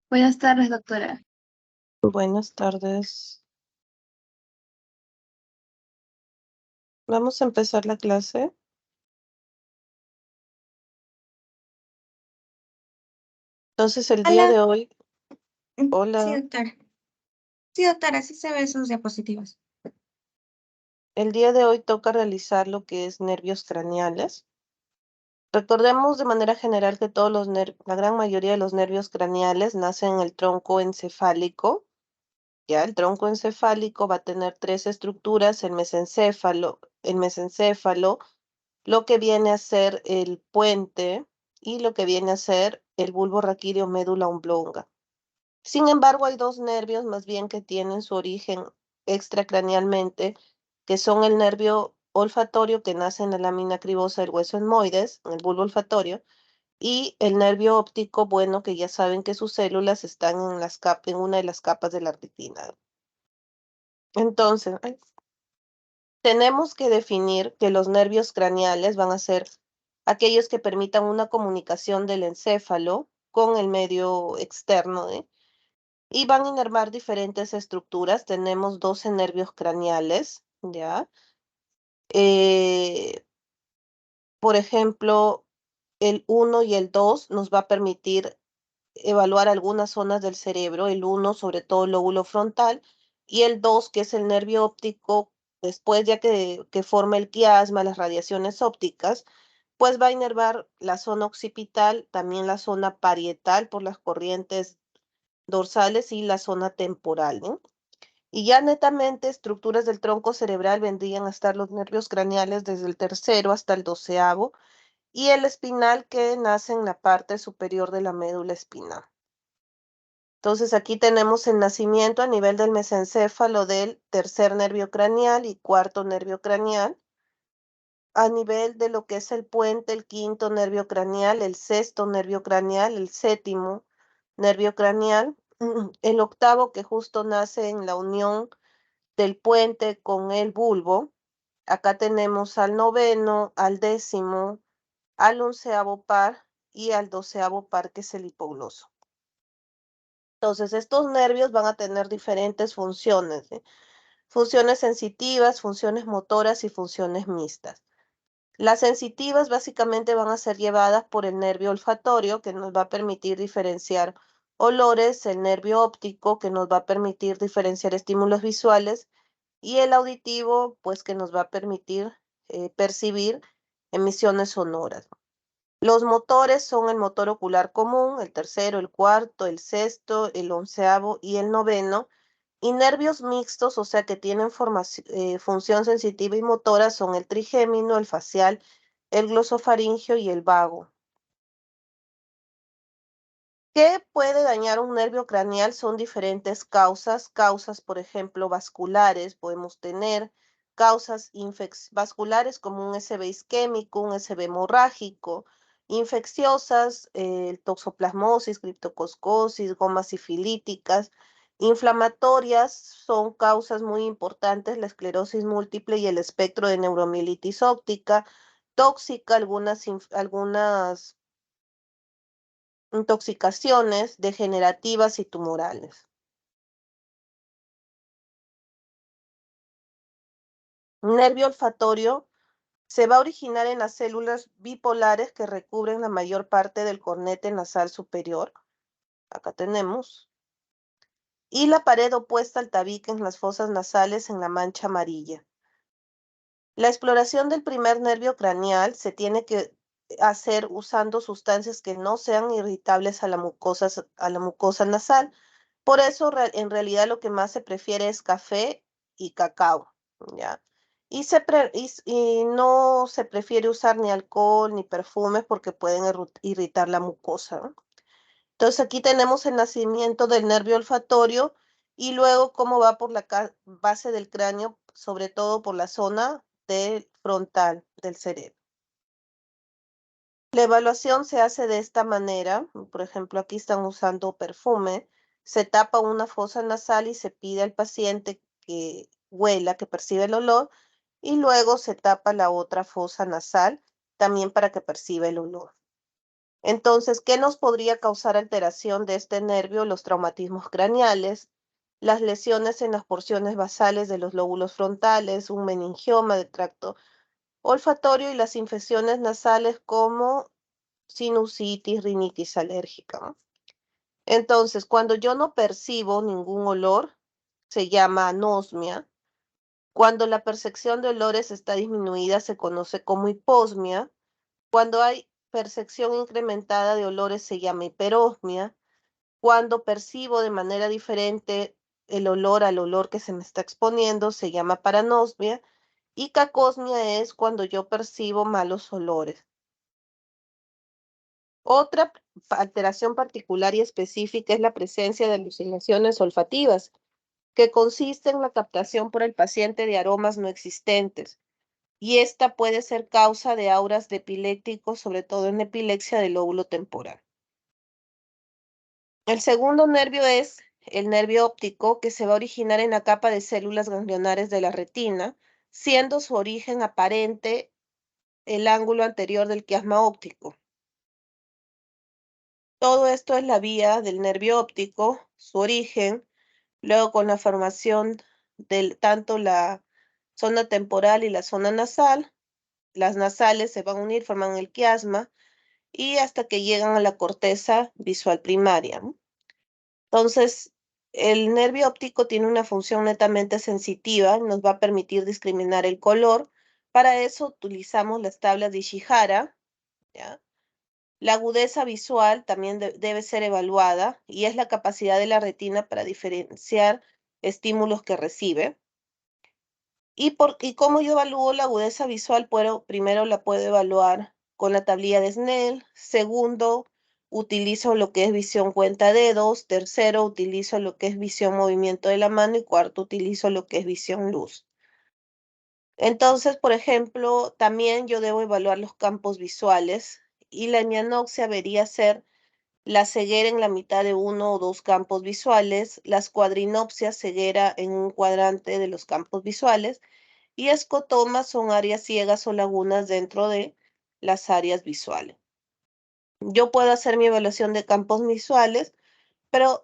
Buenas tardes, doctora. Buenas tardes. Vamos a empezar la clase. Entonces, el día Hola, de hoy, sí, hola, doctora. Sí, doctora, sí se ven sus diapositivas. el día de hoy toca realizar lo que es nervios craneales. Recordemos de manera general que la gran mayoría de los nervios craneales nacen en el tronco encefálico. Ya, el tronco encefálico va a tener tres estructuras: el mesencéfalo, lo que viene a ser el puente y lo que viene a ser el bulbo raquídeo médula oblonga. Sin embargo, hay dos nervios más bien que tienen su origen extracranealmente, que son el nervio olfatorio que nace en la lámina cribosa del hueso etmoides, en el bulbo olfatorio, y el nervio óptico, bueno, que ya saben que sus células están en una de las capas de la retina. Entonces, tenemos que definir que los nervios craneales van a ser aquellos que permitan una comunicación del encéfalo con el medio externo, y van a inervar diferentes estructuras. Tenemos 12 nervios craneales, ¿ya? Eh, por ejemplo, el 1 y el 2 nos va a permitir evaluar algunas zonas del cerebro. El 1, sobre todo el lóbulo frontal, y el 2, que es el nervio óptico, después ya que forma el quiasma, las radiaciones ópticas, pues va a inervar la zona occipital, también la zona parietal por las corrientes dorsales y la zona temporal, ¿no? Y ya netamente estructuras del tronco cerebral vendrían a estar los nervios craneales desde el tercero hasta el 12º, y el espinal, que nace en la parte superior de la médula espinal. Entonces aquí tenemos el nacimiento a nivel del mesencéfalo del tercer nervio craneal y cuarto nervio craneal. A nivel de lo que es el puente, el quinto nervio craneal, el sexto nervio craneal, el séptimo nervio craneal, el octavo, que justo nace en la unión del puente con el bulbo. Acá tenemos al noveno, al décimo, al 11º par y al 12º par, que es el hipogloso. Entonces, estos nervios van a tener diferentes funciones, funciones sensitivas, funciones motoras y funciones mixtas. Las sensitivas básicamente van a ser llevadas por el nervio olfatorio, que nos va a permitir diferenciar olores, el nervio óptico, que nos va a permitir diferenciar estímulos visuales, y el auditivo, pues, que nos va a permitir percibir emisiones sonoras. Los motores son el motor ocular común, el tercero, el cuarto, el sexto, el 11º y el noveno. Y nervios mixtos, o sea que tienen función sensitiva y motora, son el trigémino, el facial, el glosofaringeo y el vago. ¿Qué puede dañar un nervio craneal? Son diferentes causas. Causas, por ejemplo, vasculares, podemos tener causas vasculares como un SB isquémico, un SB hemorrágico, infecciosas, toxoplasmosis, criptocoscosis, gomas sifilíticas. Inflamatorias son causas muy importantes, la esclerosis múltiple y el espectro de neuromielitis óptica. Tóxica, algunas intoxicaciones degenerativas y tumorales. Nervio olfatorio se va a originar en las células bipolares que recubren la mayor parte del cornete nasal superior. Acá tenemos. Y la pared opuesta al tabique en las fosas nasales, en la mancha amarilla. La exploración del primer nervio craneal se tiene que hacer usando sustancias que no sean irritables a la mucosa nasal. Por eso, en realidad, lo que más se prefiere es café y cacao, ¿ya? Y no se prefiere usar ni alcohol ni perfumes porque pueden irritar la mucosa, ¿no? Entonces aquí tenemos el nacimiento del nervio olfatorio y luego cómo va por la base del cráneo, sobre todo por la zona del frontal del cerebro. La evaluación se hace de esta manera. Por ejemplo, aquí están usando perfume. Se tapa una fosa nasal y se pide al paciente que huela, que perciba el olor, y luego se tapa la otra fosa nasal también para que perciba el olor. Entonces, ¿qué nos podría causar alteración de este nervio? Los traumatismos craneales, las lesiones en las porciones basales de los lóbulos frontales, un meningioma de tracto olfatorio y las infecciones nasales como sinusitis, rinitis alérgica, ¿no? Entonces, cuando yo no percibo ningún olor, se llama anosmia. Cuando la percepción de olores está disminuida, se conoce como hiposmia. Cuando hay percepción incrementada de olores, se llama hiperosmia. Cuando percibo de manera diferente el olor al olor que se me está exponiendo, se llama paranosmia. Y cacosmia es cuando yo percibo malos olores. Otra alteración particular y específica es la presencia de alucinaciones olfativas, que consiste en la captación por el paciente de aromas no existentes. Y esta puede ser causa de auras de epilépticos, sobre todo en epilepsia del lóbulo temporal. El segundo nervio es el nervio óptico, que se va a originar en la capa de células ganglionares de la retina, siendo su origen aparente el ángulo anterior del quiasma óptico. Todo esto es la vía del nervio óptico, su origen, luego con la formación de tanto la zona temporal y la zona nasal. Las nasales se van a unir, forman el quiasma y hasta que llegan a la corteza visual primaria, ¿no? Entonces, el nervio óptico tiene una función netamente sensitiva, nos va a permitir discriminar el color. Para eso utilizamos las tablas de Ishihara, ¿ya? La agudeza visual también debe ser evaluada y es la capacidad de la retina para diferenciar estímulos que recibe. ¿Y cómo yo evalúo la agudeza visual? Primero la puedo evaluar con la tablilla de Snell. Segundo, utilizo lo que es visión cuenta dedos. Tercero, utilizo lo que es visión movimiento de la mano. Y cuarto, utilizo lo que es visión luz. Entonces, por ejemplo, también yo debo evaluar los campos visuales y la mianopsia debería ser la ceguera en la mitad de uno o dos campos visuales, las cuadrinopsias, ceguera en un cuadrante de los campos visuales, y escotomas son áreas ciegas o lagunas dentro de las áreas visuales. Yo puedo hacer mi evaluación de campos visuales, pero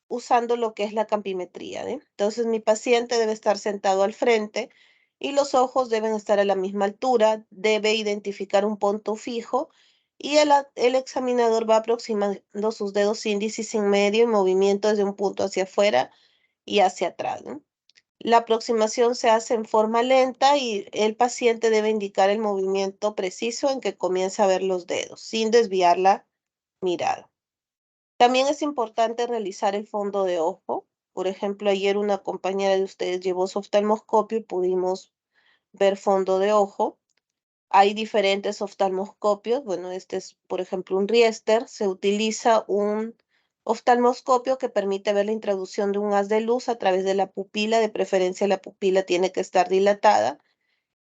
usando lo que es la campimetría, ¿eh? Entonces mi paciente debe estar sentado al frente y los ojos deben estar a la misma altura, debe identificar un punto fijo y el examinador va aproximando sus dedos índices en medio en movimiento desde un punto hacia afuera y hacia atrás, ¿no? La aproximación se hace en forma lenta y el paciente debe indicar el movimiento preciso en que comienza a ver los dedos, sin desviar la mirada. También es importante realizar el fondo de ojo. Por ejemplo, ayer una compañera de ustedes llevó su oftalmoscopio y pudimos ver fondo de ojo. Hay diferentes oftalmoscopios. Bueno, este es, por ejemplo, un Riester. Se utiliza un oftalmoscopio que permite ver la introducción de un haz de luz a través de la pupila. De preferencia, la pupila tiene que estar dilatada.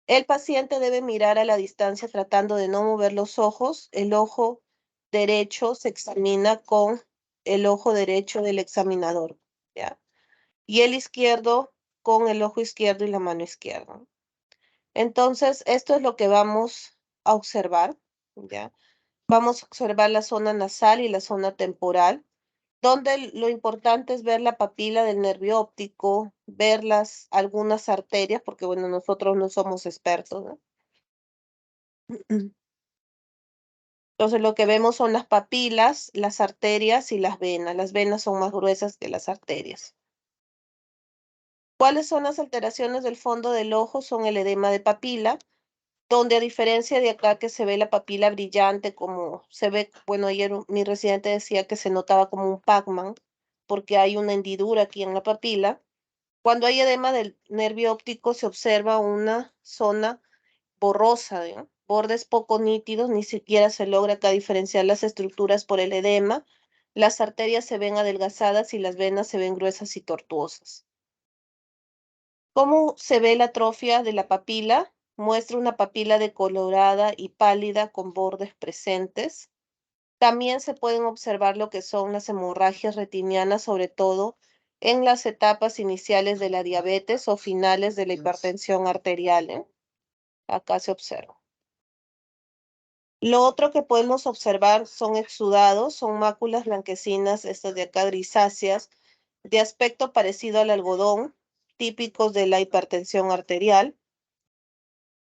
El paciente debe mirar a la distancia tratando de no mover los ojos. El ojo derecho se examina con el ojo derecho del examinador, ¿ya? Y el izquierdo con el ojo izquierdo y la mano izquierda. Entonces, esto es lo que vamos a observar, ¿ya? Vamos a observar la zona nasal y la zona temporal, donde lo importante es ver la papila del nervio óptico, ver algunas arterias, porque bueno, nosotros no somos expertos, ¿no? Entonces lo que vemos son las papilas, las arterias y las venas. Las venas son más gruesas que las arterias. ¿Cuáles son las alteraciones del fondo del ojo? Son el edema de papila, donde a diferencia de acá que se ve la papila brillante, como se ve, bueno, ayer mi residente decía que se notaba como un Pac-Man, porque hay una hendidura aquí en la papila. Cuando hay edema del nervio óptico se observa una zona borrosa, ¿no? Bordes poco nítidos, ni siquiera se logra acá diferenciar las estructuras por el edema. Las arterias se ven adelgazadas y las venas se ven gruesas y tortuosas. ¿Cómo se ve la atrofia de la papila? Muestra una papila decolorada y pálida con bordes presentes. También se pueden observar lo que son las hemorragias retinianas, sobre todo en las etapas iniciales de la diabetes o finales de la hipertensión arterial, ¿eh? Acá se observa. Lo otro que podemos observar son exudados, son máculas blanquecinas, estas de acá grisáceas, de aspecto parecido al algodón, típicos de la hipertensión arterial.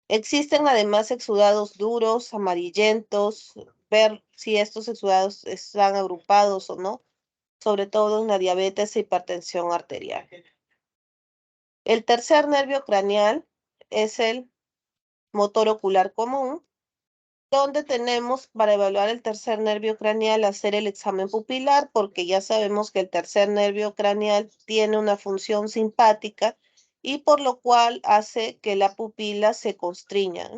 Existen además exudados duros, amarillentos, ver si estos exudados están agrupados o no, sobre todo en la diabetes e hipertensión arterial. El tercer nervio craneal es el motor ocular común, donde tenemos para evaluar el tercer nervio craneal hacer el examen pupilar, porque ya sabemos que el tercer nervio craneal tiene una función simpática y por lo cual hace que la pupila se constriña.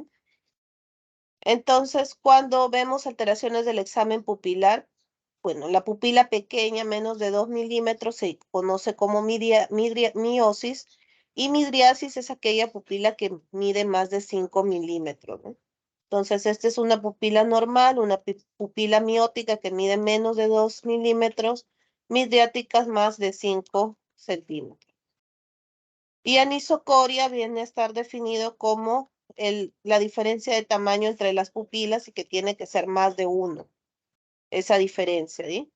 Entonces, cuando vemos alteraciones del examen pupilar, bueno, la pupila pequeña, menos de 2 milímetros, se conoce como miosis, y midriasis es aquella pupila que mide más de 5 milímetros, ¿no? Entonces, esta es una pupila normal, una pupila miótica que mide menos de 2 milímetros, midriáticas más de 5 centímetros. Y anisocoria viene a estar definido como la diferencia de tamaño entre las pupilas y que tiene que ser más de 1, esa diferencia, ¿sí?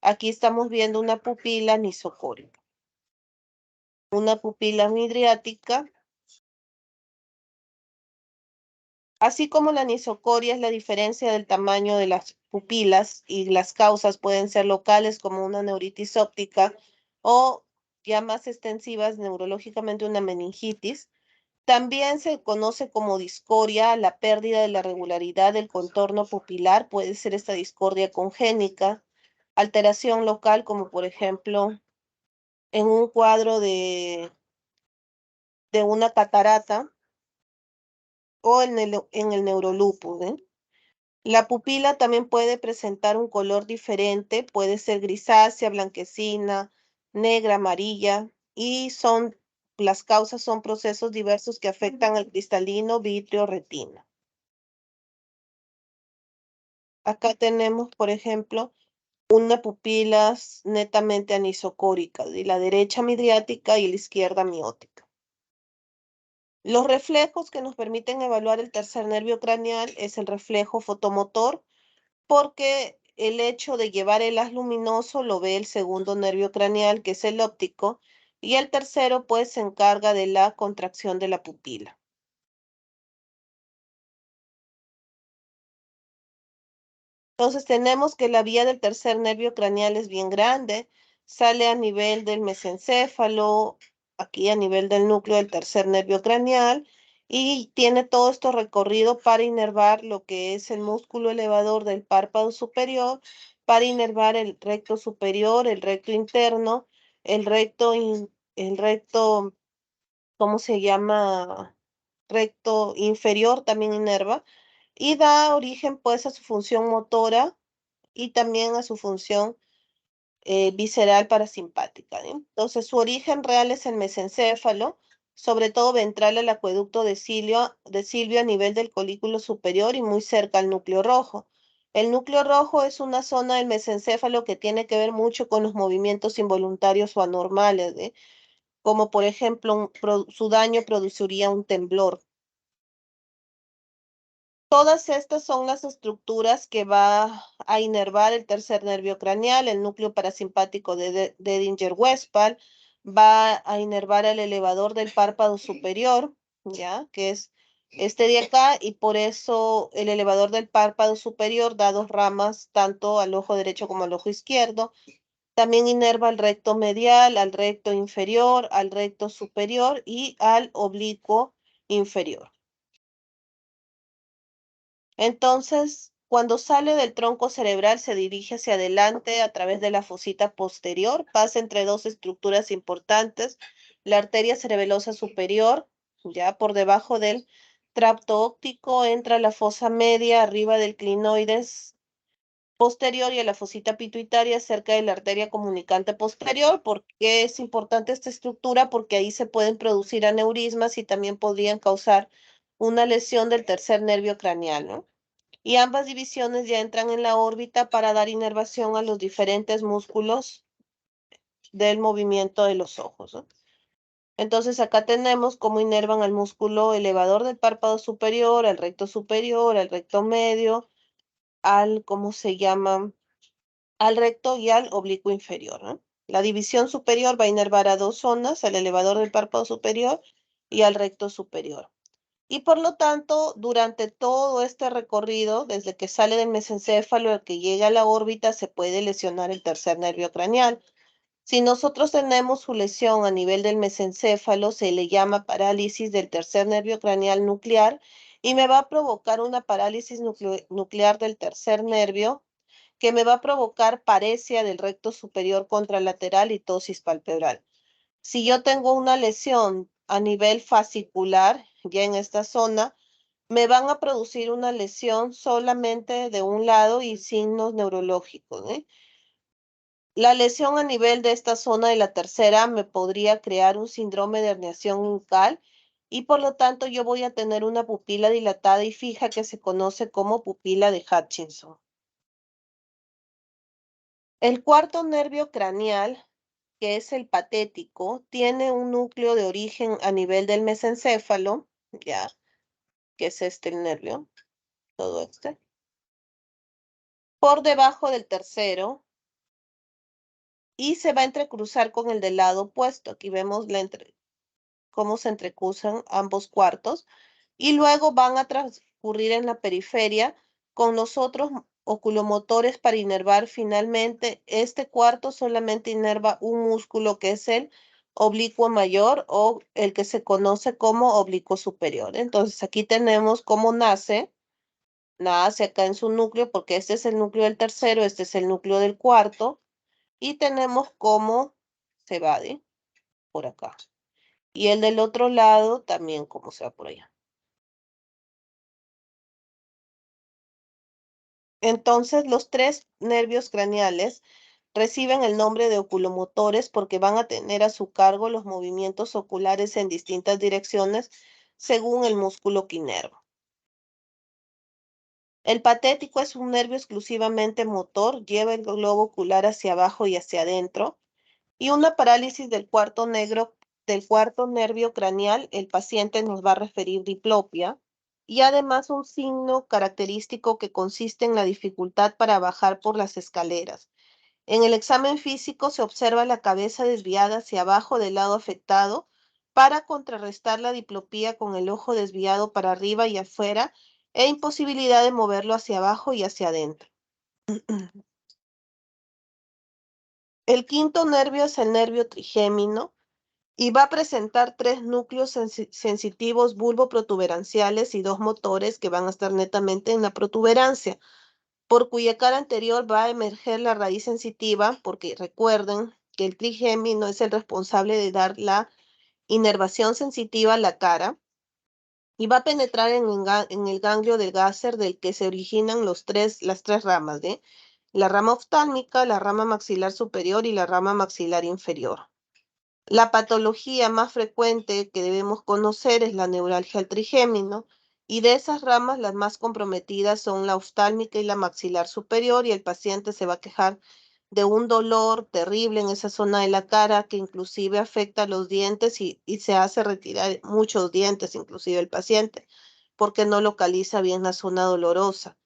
Aquí estamos viendo una pupila anisocórica. Una pupila midriática. Así como la anisocoria es la diferencia del tamaño de las pupilas y las causas pueden ser locales como una neuritis óptica o ya más extensivas neurológicamente una meningitis, también se conoce como discoria la pérdida de la regularidad del contorno pupilar, puede ser esta discordia congénica, alteración local como por ejemplo en un cuadro de una catarata o en el neurolupus, ¿eh? La pupila también puede presentar un color diferente, puede ser grisácea, blanquecina, negra, amarilla, y las causas son procesos diversos que afectan al cristalino, vitrio, retina. Acá tenemos, por ejemplo, una pupila netamente anisocórica, de la derecha midriática y la izquierda miótica. Los reflejos que nos permiten evaluar el tercer nervio craneal es el reflejo fotomotor, porque el hecho de llevar el haz luminoso lo ve el segundo nervio craneal, que es el óptico, y el tercero pues se encarga de la contracción de la pupila. Entonces tenemos que la vía del tercer nervio craneal es bien grande, sale a nivel del mesencéfalo, aquí a nivel del núcleo del tercer nervio craneal, y tiene todo esto recorrido para inervar lo que es el músculo elevador del párpado superior, para inervar el recto superior, el recto interno, el recto, ¿cómo se llama? Recto inferior también inerva, y da origen pues a su función motora y también a su función visceral parasimpática, ¿no? Entonces, su origen real es el mesencéfalo, sobre todo ventral al acueducto de Silvio a nivel del colículo superior y muy cerca al núcleo rojo. El núcleo rojo es una zona del mesencéfalo que tiene que ver mucho con los movimientos involuntarios o anormales, ¿eh? Como por ejemplo, su daño produciría un temblor. Todas estas son las estructuras que va a inervar el tercer nervio craneal, el núcleo parasimpático de Edinger-Westphal, va a inervar el elevador del párpado superior, ¿ya? Que es este de acá, y por eso el elevador del párpado superior da dos ramas, tanto al ojo derecho como al ojo izquierdo. También inerva al recto medial, al recto inferior, al recto superior y al oblicuo inferior. Entonces, cuando sale del tronco cerebral, se dirige hacia adelante a través de la fosita posterior, pasa entre dos estructuras importantes, la arteria cerebelosa superior, ya por debajo del tracto óptico, entra la fosa media arriba del clinoides posterior y a la fosita pituitaria cerca de la arteria comunicante posterior. ¿Por qué es importante esta estructura? Porque ahí se pueden producir aneurismas y también podrían causar una lesión del tercer nervio craneal, ¿no? Y ambas divisiones ya entran en la órbita para dar inervación a los diferentes músculos del movimiento de los ojos, ¿no? Entonces acá tenemos cómo inervan al músculo elevador del párpado superior, al recto medio, al, ¿cómo se llama? Al recto y al oblicuo inferior, ¿no? La división superior va a inervar a dos zonas, al elevador del párpado superior y al recto superior. Y por lo tanto, durante todo este recorrido, desde que sale del mesencéfalo al que llega a la órbita, se puede lesionar el tercer nervio craneal. Si nosotros tenemos su lesión a nivel del mesencéfalo, se le llama parálisis del tercer nervio craneal nuclear y me va a provocar una parálisis nuclear del tercer nervio que me va a provocar paresia del recto superior contralateral y tosis palpebral. Si yo tengo una lesión a nivel fascicular, ya en esta zona, me van a producir una lesión solamente de un lado y signos neurológicos, ¿eh? La lesión a nivel de esta zona de la tercera me podría crear un síndrome de herniación incal y por lo tanto yo voy a tener una pupila dilatada y fija que se conoce como pupila de Hutchinson. El cuarto nervio craneal, que es el patético, tiene un núcleo de origen a nivel del mesencéfalo, ya, que es este el nervio, todo este, por debajo del tercero y se va a entrecruzar con el del lado opuesto. Aquí vemos cómo se entrecruzan ambos cuartos y luego van a transcurrir en la periferia con los otros oculomotores para inervar finalmente. Este cuarto solamente inerva un músculo que es el oblicuo mayor o el que se conoce como oblicuo superior. Entonces aquí tenemos cómo nace acá en su núcleo porque este es el núcleo del tercero, este es el núcleo del cuarto y tenemos cómo se va de por acá. Y el del otro lado también cómo se va por allá. Entonces, los tres nervios craneales reciben el nombre de oculomotores porque van a tener a su cargo los movimientos oculares en distintas direcciones según el músculo que inerva. El patético es un nervio exclusivamente motor, lleva el globo ocular hacia abajo y hacia adentro, y una parálisis del cuarto nervio craneal, el paciente nos va a referir diplopia, y además un signo característico que consiste en la dificultad para bajar por las escaleras. En el examen físico se observa la cabeza desviada hacia abajo del lado afectado para contrarrestar la diplopía con el ojo desviado para arriba y afuera e imposibilidad de moverlo hacia abajo y hacia adentro. El quinto nervio es el nervio trigémino y va a presentar tres núcleos sensitivos bulboprotuberanciales y dos motores que van a estar netamente en la protuberancia, por cuya cara anterior va a emerger la raíz sensitiva, porque recuerden que el trigémino es el responsable de dar la inervación sensitiva a la cara y va a penetrar en el ganglio del Gasser del que se originan las tres ramas, ¿eh? La rama oftálmica, la rama maxilar superior y la rama maxilar inferior. La patología más frecuente que debemos conocer es la neuralgia al trigémino, y de esas ramas las más comprometidas son la oftálmica y la maxilar superior, y el paciente se va a quejar de un dolor terrible en esa zona de la cara que inclusive afecta los dientes y se hace retirar muchos dientes, inclusive el paciente, porque no localiza bien la zona dolorosa.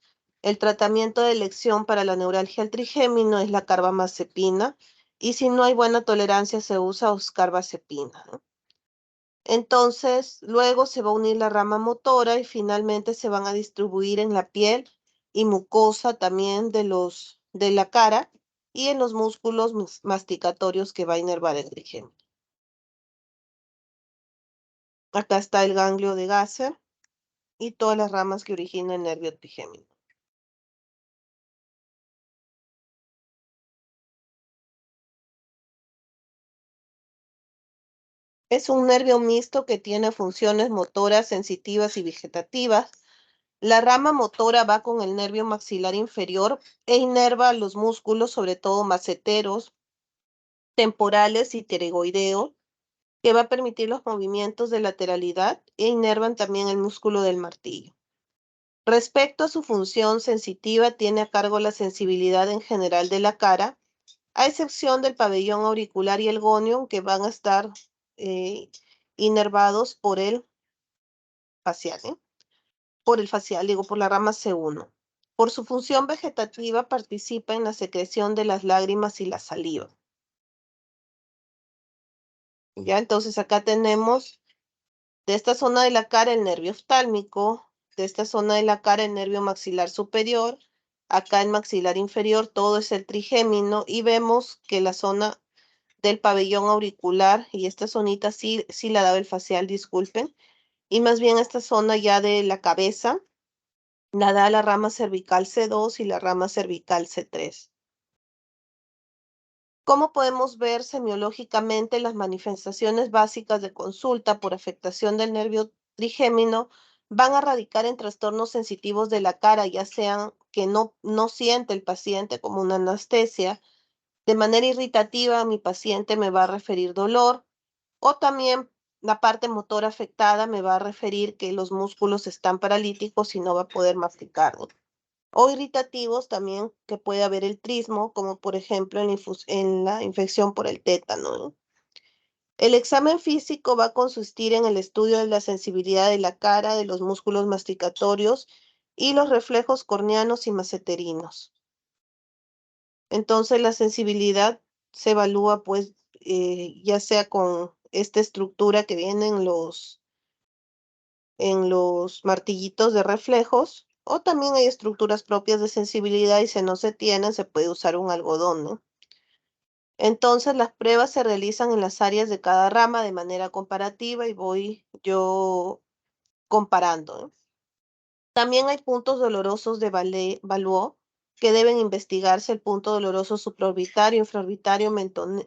El tratamiento de elección para la neuralgia al trigémino es la carbamazepina, y si no hay buena tolerancia se usa oscarbazepina, ¿no? Entonces, luego se va a unir la rama motora y finalmente se van a distribuir en la piel y mucosa también de la cara y en los músculos masticatorios que va a inervar el trigémino. Acá está el ganglio de Gasser y todas las ramas que originan el nervio trigémino. Es un nervio mixto que tiene funciones motoras, sensitivas y vegetativas. La rama motora va con el nervio maxilar inferior e inerva los músculos, sobre todo maceteros, temporales y pteregoideos, que va a permitir los movimientos de lateralidad e inervan también el músculo del martillo. Respecto a su función sensitiva, tiene a cargo la sensibilidad en general de la cara, a excepción del pabellón auricular y el gonion, que van a estar eh, inervados por el facial, por el facial, digo, por la rama C1. Por su función vegetativa participa en la secreción de las lágrimas y la saliva. Ya, entonces acá tenemos de esta zona de la cara el nervio oftálmico, de esta zona de la cara el nervio maxilar superior, acá el maxilar inferior, todo es el trigémino y vemos que la zona del pabellón auricular y esta zonita sí la daba el facial, disculpen, y más bien esta zona ya de la cabeza la da la rama cervical C2 y la rama cervical C3. ¿Cómo podemos ver semiológicamente las manifestaciones básicas de consulta por afectación del nervio trigémino? Van a radicar en trastornos sensitivos de la cara, ya sean que no siente el paciente como una anestesia. De manera irritativa, mi paciente me va a referir dolor, o también la parte motora afectada me va a referir que los músculos están paralíticos y no va a poder masticar, ¿no? O irritativos también que puede haber el trismo, como por ejemplo en la infección por el tétano, ¿no? El examen físico va a consistir en el estudio de la sensibilidad de la cara, de los músculos masticatorios y los reflejos corneanos y maseterinos. Entonces la sensibilidad se evalúa pues ya sea con esta estructura que viene en los martillitos de reflejos, o también hay estructuras propias de sensibilidad y si no se tienen, se puede usar un algodón, ¿no? Entonces las pruebas se realizan en las áreas de cada rama de manera comparativa y voy yo comparando, ¿no? También hay puntos dolorosos de Vallée que deben investigarse, el punto doloroso supraorbitario, infraorbitario,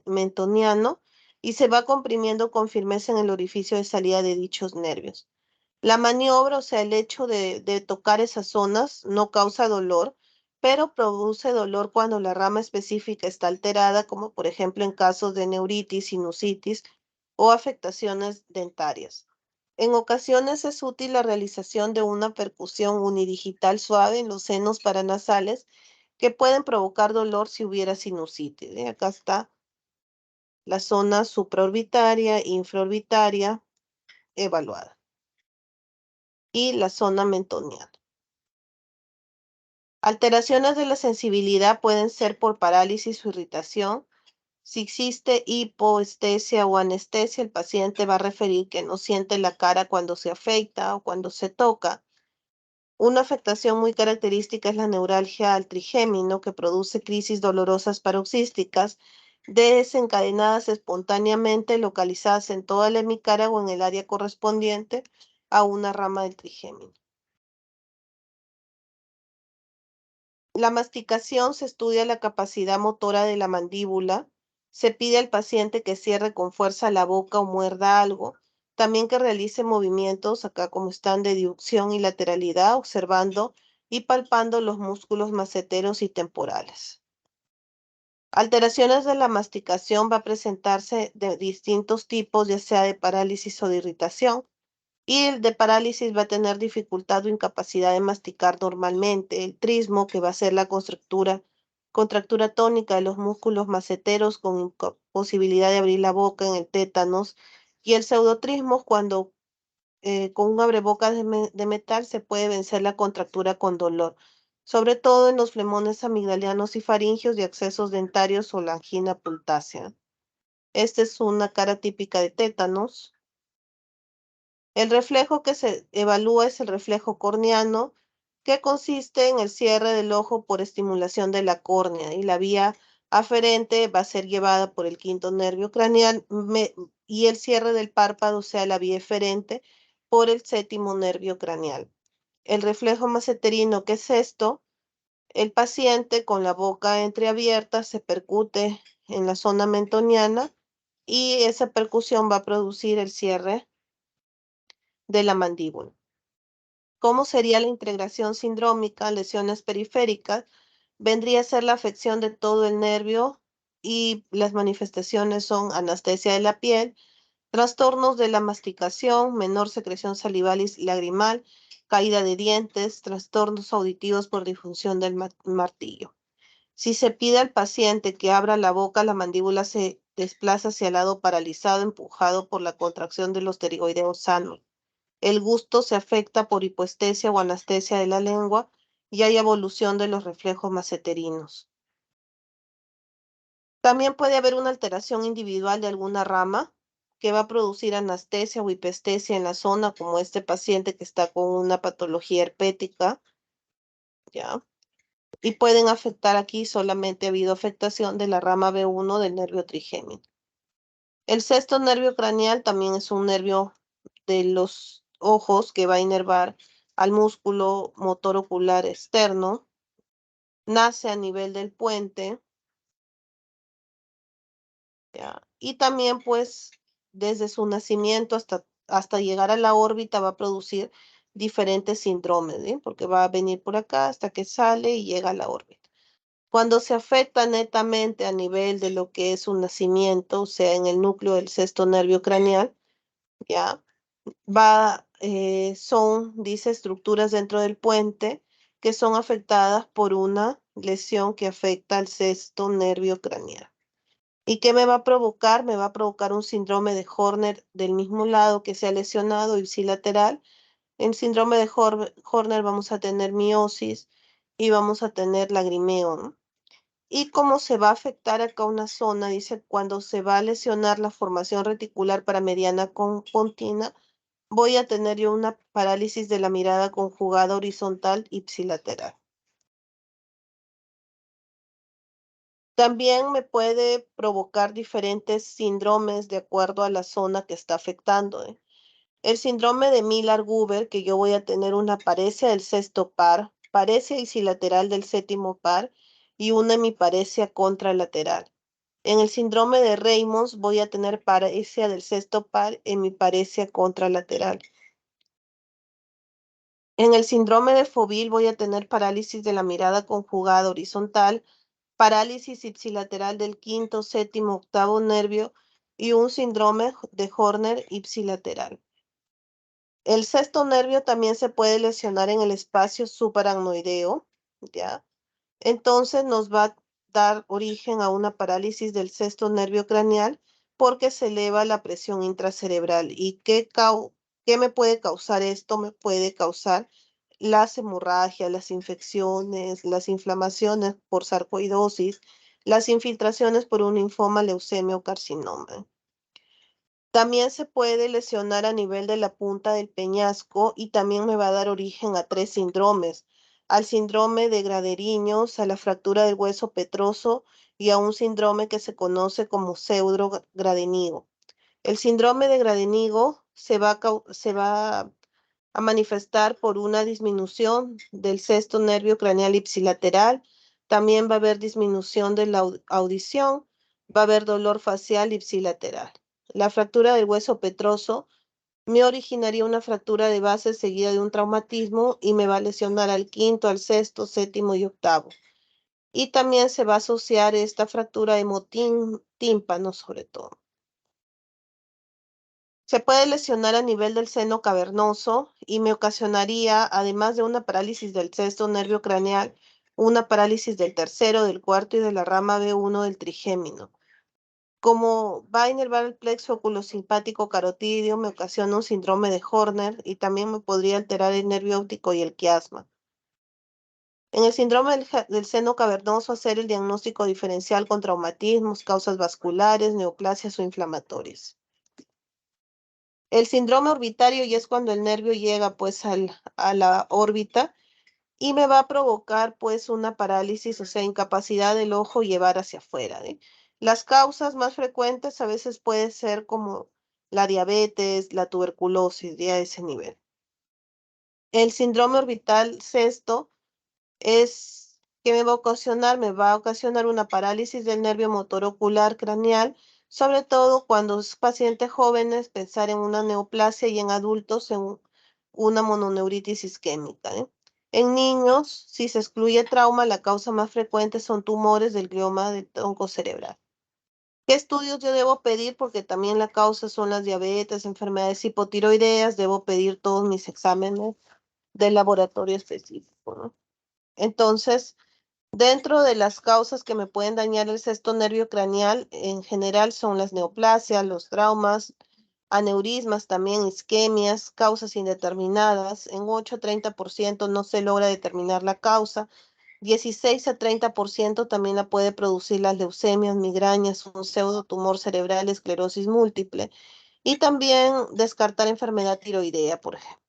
mentoniano, y se va comprimiendo con firmeza en el orificio de salida de dichos nervios. La maniobra, o sea, el hecho de tocar esas zonas no causa dolor, pero produce dolor cuando la rama específica está alterada, como por ejemplo en casos de neuritis, sinusitis o afectaciones dentarias. En ocasiones es útil la realización de una percusión unidigital suave en los senos paranasales que pueden provocar dolor si hubiera sinusitis. Acá está la zona supraorbitaria, infraorbitaria evaluada y la zona mentoniana. Alteraciones de la sensibilidad pueden ser por parálisis o irritación. Si existe hipoestesia o anestesia, el paciente va a referir que no siente la cara cuando se afeita o cuando se toca. Una afectación muy característica es la neuralgia al trigémino, que produce crisis dolorosas paroxísticas desencadenadas espontáneamente, localizadas en toda la hemicara o en el área correspondiente a una rama del trigémino. La masticación se estudia la capacidad motora de la mandíbula. Se pide al paciente que cierre con fuerza la boca o muerda algo. También que realice movimientos acá como están de diducción y lateralidad, observando y palpando los músculos maceteros y temporales. Alteraciones de la masticación va a presentarse de distintos tipos, ya sea de parálisis o de irritación. Y el de parálisis va a tener dificultad o incapacidad de masticar normalmente. El trismo, que va a ser la contractura tónica de los músculos maceteros con posibilidad de abrir la boca en el tétanos. Y el pseudotrismo, cuando con un abrebocas de metal se puede vencer la contractura con dolor, sobre todo en los flemones amigdalianos y faringios y accesos dentarios o la angina puntácea. Esta es una cara típica de tétanos. El reflejo que se evalúa es el reflejo corneano, que consiste en el cierre del ojo por estimulación de la córnea y la vía aferente va a ser llevada por el quinto nervio craneal y el cierre del párpado, o sea, la vía eferente, por el séptimo nervio craneal. El reflejo maceterino, ¿qué es esto? El paciente con la boca entreabierta se percute en la zona mentoniana y esa percusión va a producir el cierre de la mandíbula. ¿Cómo sería la integración sindrómica? Lesiones periféricas. Vendría a ser la afección de todo el nervio y las manifestaciones son anestesia de la piel, trastornos de la masticación, menor secreción salival y lagrimal, caída de dientes, trastornos auditivos por disfunción del martillo. Si se pide al paciente que abra la boca, la mandíbula se desplaza hacia el lado paralizado, empujado por la contracción de los pterigoideos sanos. El gusto se afecta por hipoestesia o anestesia de la lengua y hay evolución de los reflejos maceterinos. También puede haber una alteración individual de alguna rama que va a producir anestesia o hiperestesia en la zona, como este paciente que está con una patología herpética, ¿ya? Y pueden afectar aquí, solamente ha habido afectación de la rama B1 del nervio trigémino. El sexto nervio craneal también es un nervio de los ojos que va a inervar al músculo motor ocular externo. Nace a nivel del puente, ¿ya? Y también pues desde su nacimiento hasta llegar a la órbita va a producir diferentes síndromes, ¿sí? Porque va a venir por acá hasta que sale y llega a la órbita. Cuando se afecta netamente a nivel de lo que es un nacimiento, o sea, en el núcleo del sexto nervio craneal, ¿ya? Dice, estructuras dentro del puente que son afectadas por una lesión que afecta al sexto nervio craneal. ¿Y qué me va a provocar? Me va a provocar un síndrome de Horner del mismo lado que se ha lesionado, ipsilateral. En síndrome de Horner vamos a tener miosis y vamos a tener lagrimeo, ¿no? Y cómo se va a afectar acá una zona, dice, cuando se va a lesionar la formación reticular paramediana continua, voy a tener yo una parálisis de la mirada conjugada horizontal ipsilateral. También me puede provocar diferentes síndromes de acuerdo a la zona que está afectando, ¿eh? El síndrome de Miller-Guber, que yo voy a tener una paresia del sexto par, paresia ipsilateral del séptimo par y una hemiparesia contralateral. En el síndrome de Reynolds voy a tener paresia del sexto par, hemiparesia contralateral. En el síndrome de Foville voy a tener parálisis de la mirada conjugada horizontal, parálisis ipsilateral del quinto, séptimo, octavo nervio y un síndrome de Horner ipsilateral. El sexto nervio también se puede lesionar en el espacio subaracnoideo, ¿ya? Entonces nos va a dar origen a una parálisis del sexto nervio craneal porque se eleva la presión intracerebral. ¿Y qué me puede causar esto? Me puede causar las hemorragias, las infecciones, las inflamaciones por sarcoidosis, las infiltraciones por un linfoma, leucemia o carcinoma. También se puede lesionar a nivel de la punta del peñasco y también me va a dar origen a tres síndromes, al síndrome de Graderiños, a la fractura del hueso petroso y a un síndrome que se conoce como pseudogradenigo. El síndrome de Gradenigo se va a manifestar por una disminución del sexto nervio craneal ipsilateral. También va a haber disminución de la audición, va a haber dolor facial ipsilateral. La fractura del hueso petroso me originaría una fractura de base seguida de un traumatismo y me va a lesionar al quinto, al sexto, séptimo y octavo. Y también se va a asociar esta fractura de tímpano sobre todo. Se puede lesionar a nivel del seno cavernoso y me ocasionaría, además de una parálisis del sexto nervio craneal, una parálisis del tercero, del cuarto y de la rama B1 del trigémino. Como va a inervar el plexo oculosimpático carotídeo, me ocasiona un síndrome de Horner y también me podría alterar el nervio óptico y el quiasma. En el síndrome del seno cavernoso, hacer el diagnóstico diferencial con traumatismos, causas vasculares, neoplasias o inflamatorias. El síndrome orbitario ya es cuando el nervio llega pues a la órbita y me va a provocar pues una parálisis, o sea, incapacidad del ojo llevar hacia afuera, ¿eh? Las causas más frecuentes a veces puede ser como la diabetes, la tuberculosis, ya a ese nivel. El síndrome orbital sexto es que me va a ocasionar, una parálisis del nervio motor ocular craneal, sobre todo cuando es pacientes jóvenes, pensar en una neoplasia y en adultos en una mononeuritis isquémica, ¿eh? En niños, si se excluye trauma, la causa más frecuente son tumores del glioma del tronco cerebral. ¿Qué estudios yo debo pedir? Porque también la causa son las diabetes, enfermedades hipotiroideas, debo pedir todos mis exámenes de laboratorio específico, ¿no? Entonces, dentro de las causas que me pueden dañar el sexto nervio craneal, en general son las neoplasias, los traumas, aneurismas también, isquemias, causas indeterminadas. En 8 a 30% no se logra determinar la causa. 16 a 30% también la puede producir las leucemias, migrañas, un pseudotumor cerebral, esclerosis múltiple. Y también descartar enfermedad tiroidea, por ejemplo.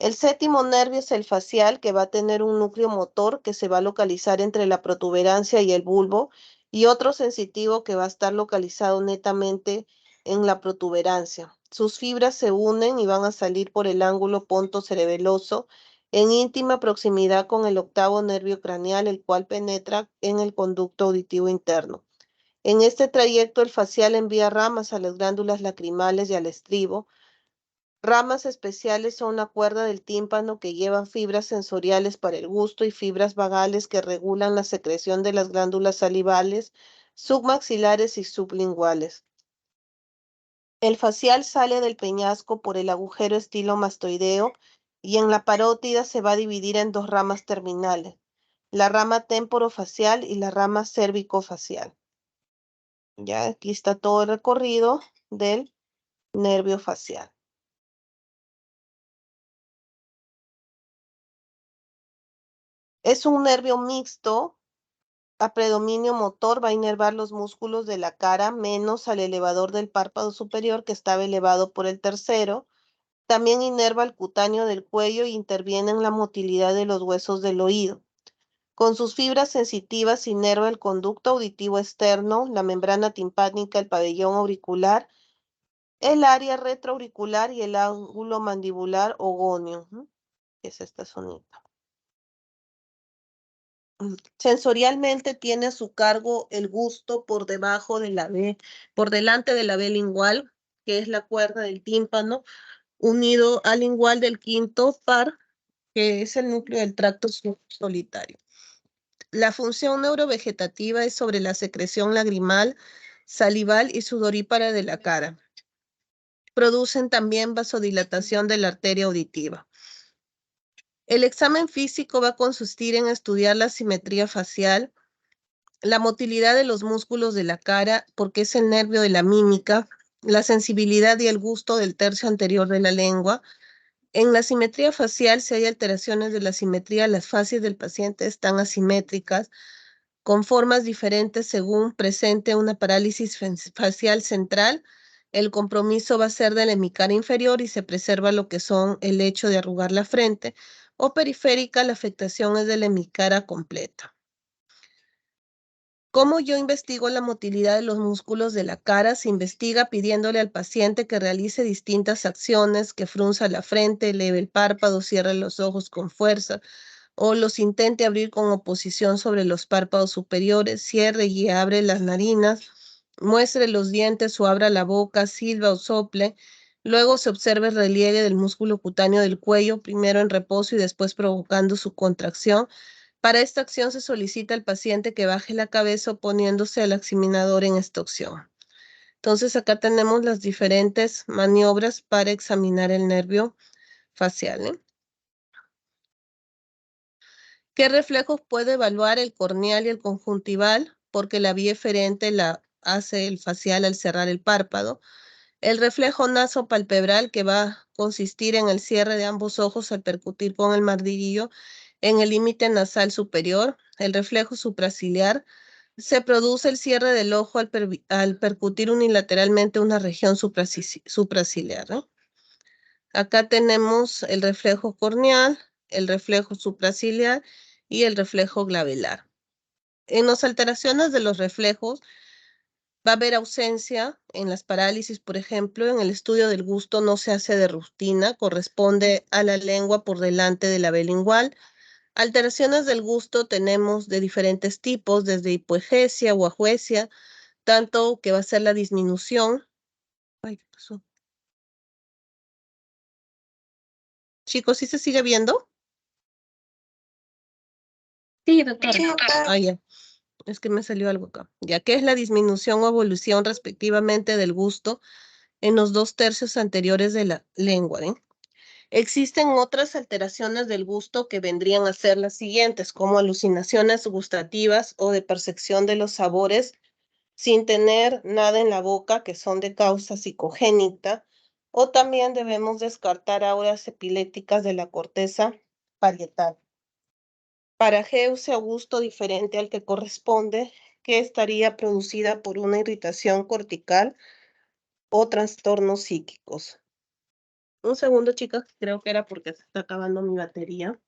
El séptimo nervio es el facial, que va a tener un núcleo motor que se va a localizar entre la protuberancia y el bulbo, y otro sensitivo que va a estar localizado netamente en la protuberancia. Sus fibras se unen y van a salir por el ángulo pontocerebeloso en íntima proximidad con el octavo nervio craneal, el cual penetra en el conducto auditivo interno. En este trayecto, el facial envía ramas a las glándulas lacrimales y al estribo. Ramas especiales son la cuerda del tímpano, que llevan fibras sensoriales para el gusto, y fibras vagales que regulan la secreción de las glándulas salivales, submaxilares y sublinguales. El facial sale del peñasco por el agujero estilomastoideo y en la parótida se va a dividir en dos ramas terminales, la rama temporofacial y la rama cervicofacial. Ya aquí está todo el recorrido del nervio facial. Es un nervio mixto a predominio motor, va a inervar los músculos de la cara menos al elevador del párpado superior, que estaba elevado por el tercero. También inerva el cutáneo del cuello e interviene en la motilidad de los huesos del oído. Con sus fibras sensitivas inerva el conducto auditivo externo, la membrana timpánica, el pabellón auricular, el área retroauricular y el ángulo mandibular o gonio, que es esta zonita. Sensorialmente tiene a su cargo el gusto por debajo de la B, por delante de la B lingual, que es la cuerda del tímpano, unido al lingual del quinto par, que es el núcleo del tracto solitario. La función neurovegetativa es sobre la secreción lagrimal, salival y sudorípara de la cara. Producen también vasodilatación de la arteria auditiva. El examen físico va a consistir en estudiar la simetría facial, la motilidad de los músculos de la cara, porque es el nervio de la mímica, la sensibilidad y el gusto del tercio anterior de la lengua. En la simetría facial, si hay alteraciones de la simetría, las facies del paciente están asimétricas, con formas diferentes según presente una parálisis facial central. El compromiso va a ser del hemicara inferior y se preserva lo que son el hecho de arrugar la frente, o periférica, la afectación es del hemicara completa. ¿Cómo yo investigo la motilidad de los músculos de la cara? Se investiga pidiéndole al paciente que realice distintas acciones, que frunza la frente, eleve el párpado, cierre los ojos con fuerza, o los intente abrir con oposición sobre los párpados superiores, cierre y abre las narinas, muestre los dientes o abra la boca, silba o sople. Luego se observa el reliegue del músculo cutáneo del cuello, primero en reposo y después provocando su contracción. Para esta acción se solicita al paciente que baje la cabeza poniéndose el examinador en esta opción. Entonces acá tenemos las diferentes maniobras para examinar el nervio facial. ¿Qué reflejos puede evaluar el corneal y el conjuntival? Porque la vía eferente la hace el facial al cerrar el párpado. El reflejo nasopalpebral, que va a consistir en el cierre de ambos ojos al percutir con el martillo en el límite nasal superior. El reflejo supraciliar, se produce el cierre del ojo al percutir unilateralmente una región supraciliar, ¿no? Acá tenemos el reflejo corneal, el reflejo supraciliar y el reflejo glabelar. En las alteraciones de los reflejos va a haber ausencia en las parálisis, por ejemplo. En el estudio del gusto no se hace de rutina, corresponde a la lengua por delante de la B lingual. Alteraciones del gusto tenemos de diferentes tipos, desde hipoegesia o ajuesia, tanto que va a ser la disminución. Ay, ¿qué pasó? Chicos, ¿sí se sigue viendo? Sí, doctora. Sí, doctora. Ah, ya. Es que me salió algo acá. Ya que es la disminución o evolución respectivamente del gusto en los 2/3 anteriores de la lengua, ¿eh? Existen otras alteraciones del gusto que vendrían a ser las siguientes, como alucinaciones gustativas o de percepción de los sabores sin tener nada en la boca, que son de causa psicogénita, o también debemos descartar auras epilépticas de la corteza parietal. Para Geuss Augusto, diferente al que corresponde, que estaría producida por una irritación cortical o trastornos psíquicos. Un segundo, chicas, creo que era porque se está acabando mi batería.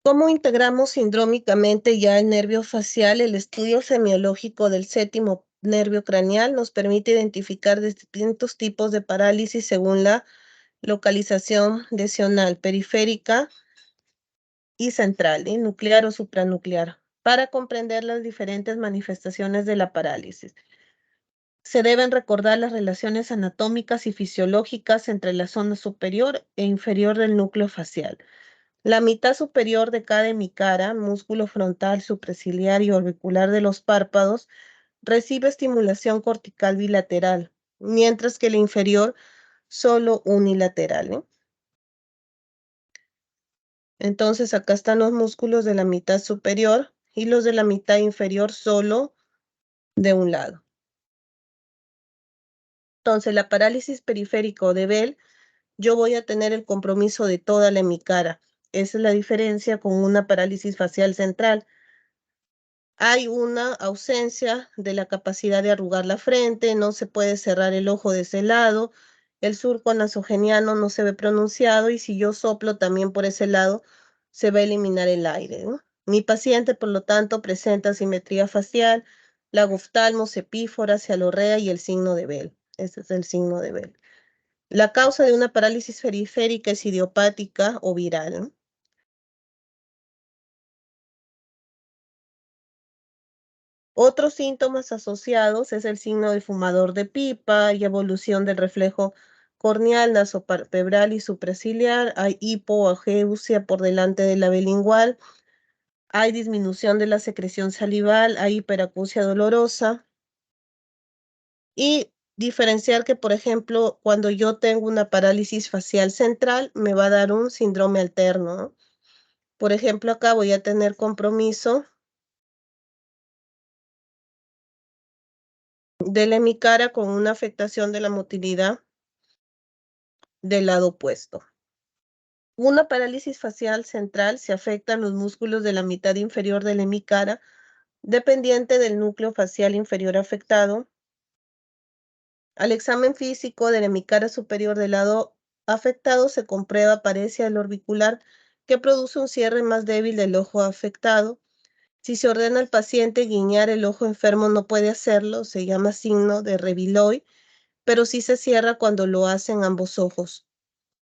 ¿Cómo integramos sindrómicamente ya el nervio facial? El estudio semiológico del séptimo nervio craneal nos permite identificar distintos tipos de parálisis según la localización lesional periférica y central, nuclear o supranuclear, para comprender las diferentes manifestaciones de la parálisis. Se deben recordar las relaciones anatómicas y fisiológicas entre la zona superior e inferior del núcleo facial. La mitad superior de cada hemicara, músculo frontal, supraciliar y orbicular de los párpados, recibe estimulación cortical bilateral, mientras que la inferior solo unilateral, ¿eh? Entonces acá están los músculos de la mitad superior y los de la mitad inferior solo de un lado. Entonces la parálisis periférica o de Bell, yo voy a tener el compromiso de toda la hemicara. Esa es la diferencia con una parálisis facial central. Hay una ausencia de la capacidad de arrugar la frente, no se puede cerrar el ojo de ese lado, el surco nasogeniano no se ve pronunciado y si yo soplo también por ese lado, se va a eliminar el aire, ¿no? Mi paciente, por lo tanto, presenta simetría facial, lagoftalmos, epífora, cialorrea y el signo de Bell. Ese es el signo de Bell. La causa de una parálisis periférica es idiopática o viral, ¿no? Otros síntomas asociados es el signo del fumador de pipa y evolución del reflejo corneal, nasopalpebral y supraciliar. Hay hipoageusia por delante de la bilingual. Hay disminución de la secreción salival. Hay hiperacusia dolorosa. Y diferenciar que, por ejemplo, cuando yo tengo una parálisis facial central, me va a dar un síndrome alterno, ¿no? Por ejemplo, acá voy a tener compromiso de la hemicara con una afectación de la motilidad del lado opuesto. Una parálisis facial central se afectan los músculos de la mitad inferior de la hemicara, dependiente del núcleo facial inferior afectado. Al examen físico de la hemicara superior del lado afectado se comprueba paresia del orbicular que produce un cierre más débil del ojo afectado. Si se ordena al paciente guiñar el ojo enfermo no puede hacerlo, se llama signo de Revilloy, pero sí se cierra cuando lo hacen ambos ojos.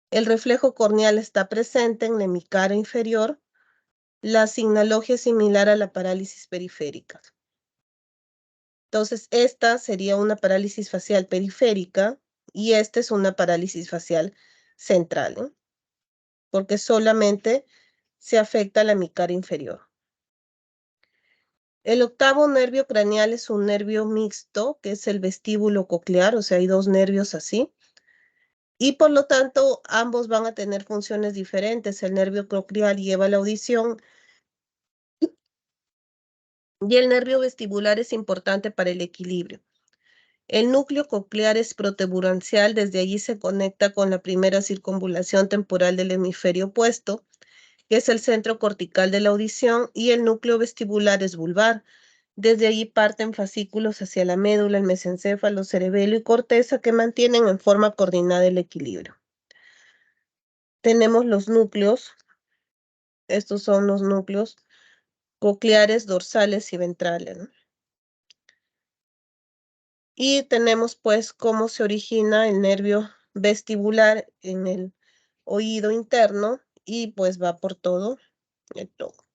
El reflejo corneal está presente en la hemicara inferior. La signalogia es similar a la parálisis periférica. Entonces, esta sería una parálisis facial periférica y esta es una parálisis facial central, ¿no? Porque solamente se afecta la hemicara inferior. El octavo nervio craneal es un nervio mixto, que es el vestíbulo coclear, o sea, hay dos nervios así. Y por lo tanto, ambos van a tener funciones diferentes. El nervio coclear lleva la audición y el nervio vestibular es importante para el equilibrio. El núcleo coclear es protuberancial, desde allí se conecta con la primera circunvalación temporal del hemisferio opuesto, que es el centro cortical de la audición, y el núcleo vestibular es vulvar. Desde allí parten fascículos hacia la médula, el mesencéfalo, cerebelo y corteza que mantienen en forma coordinada el equilibrio. Tenemos los núcleos, estos son los núcleos cocleares, dorsales y ventrales, ¿no? Y tenemos pues cómo se origina el nervio vestibular en el oído interno y pues va por todo el tronco.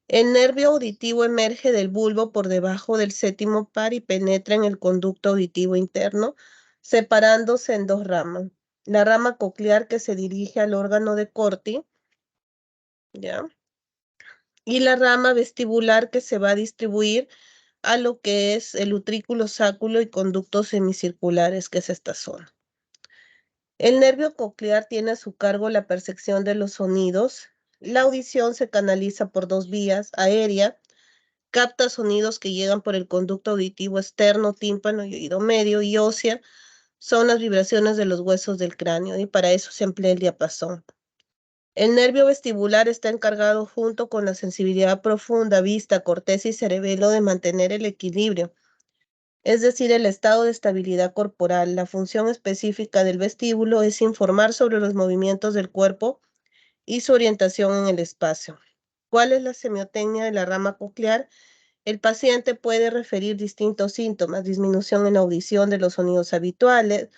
El nervio auditivo emerge del bulbo por debajo del séptimo par y penetra en el conducto auditivo interno, separándose en dos ramas. La rama coclear que se dirige al órgano de Corti, ¿ya? y la rama vestibular que se va a distribuir a lo que es el utrículo sáculo y conductos semicirculares, que es esta zona. El nervio coclear tiene a su cargo la percepción de los sonidos. La audición se canaliza por dos vías: aérea, capta sonidos que llegan por el conducto auditivo externo, tímpano y oído medio, y ósea son las vibraciones de los huesos del cráneo, y para eso se emplea el diapasón. El nervio vestibular está encargado, junto con la sensibilidad profunda, vista, corteza y cerebelo, de mantener el equilibrio, es decir, el estado de estabilidad corporal. La función específica del vestíbulo es informar sobre los movimientos del cuerpo y su orientación en el espacio. ¿Cuál es la semiotecnia de la rama coclear? El paciente puede referir distintos síntomas: disminución en la audición de los sonidos habituales,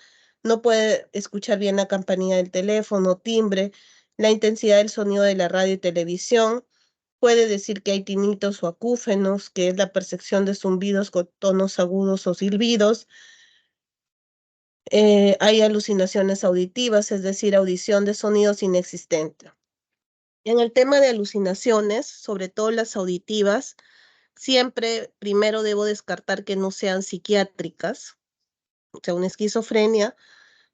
no puede escuchar bien la campanilla del teléfono, timbre, la intensidad del sonido de la radio y televisión. Puede decir que hay tinitos o acúfenos, que es la percepción de zumbidos con tonos agudos o silbidos. Hay alucinaciones auditivas, es decir, audición de sonidos inexistentes. En el tema de alucinaciones, sobre todo las auditivas, siempre primero debo descartar que no sean psiquiátricas, o sea, una esquizofrenia,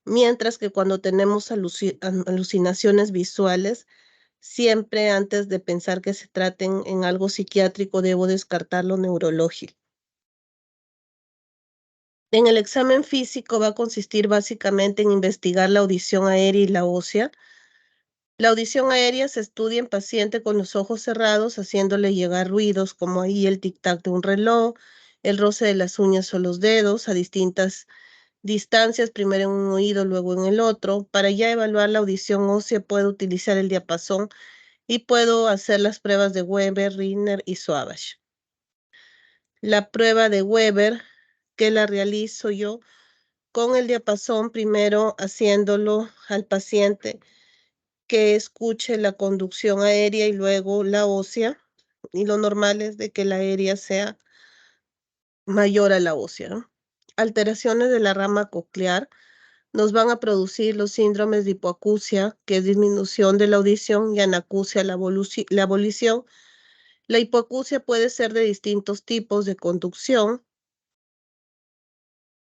mientras que cuando tenemos alucinaciones visuales, siempre antes de pensar que se traten en algo psiquiátrico, debo descartar lo neurológico. En el examen físico va a consistir básicamente en investigar la audición aérea y la ósea. La audición aérea se estudia en paciente con los ojos cerrados, haciéndole llegar ruidos como ahí el tic-tac de un reloj, el roce de las uñas o los dedos a distintas distancias, primero en un oído, luego en el otro. Para ya evaluar la audición ósea puedo utilizar el diapasón y puedo hacer las pruebas de Weber, Rinner y Swabash. La prueba de Weber, que la realizo yo con el diapasón, primero haciéndolo al paciente que escuche la conducción aérea y luego la ósea, y lo normal es de que la aérea sea mayor a la ósea, ¿no? Alteraciones de la rama coclear nos van a producir los síndromes de hipoacusia, que es disminución de la audición, y anacusia, la abolición. La hipoacusia puede ser de distintos tipos: de conducción,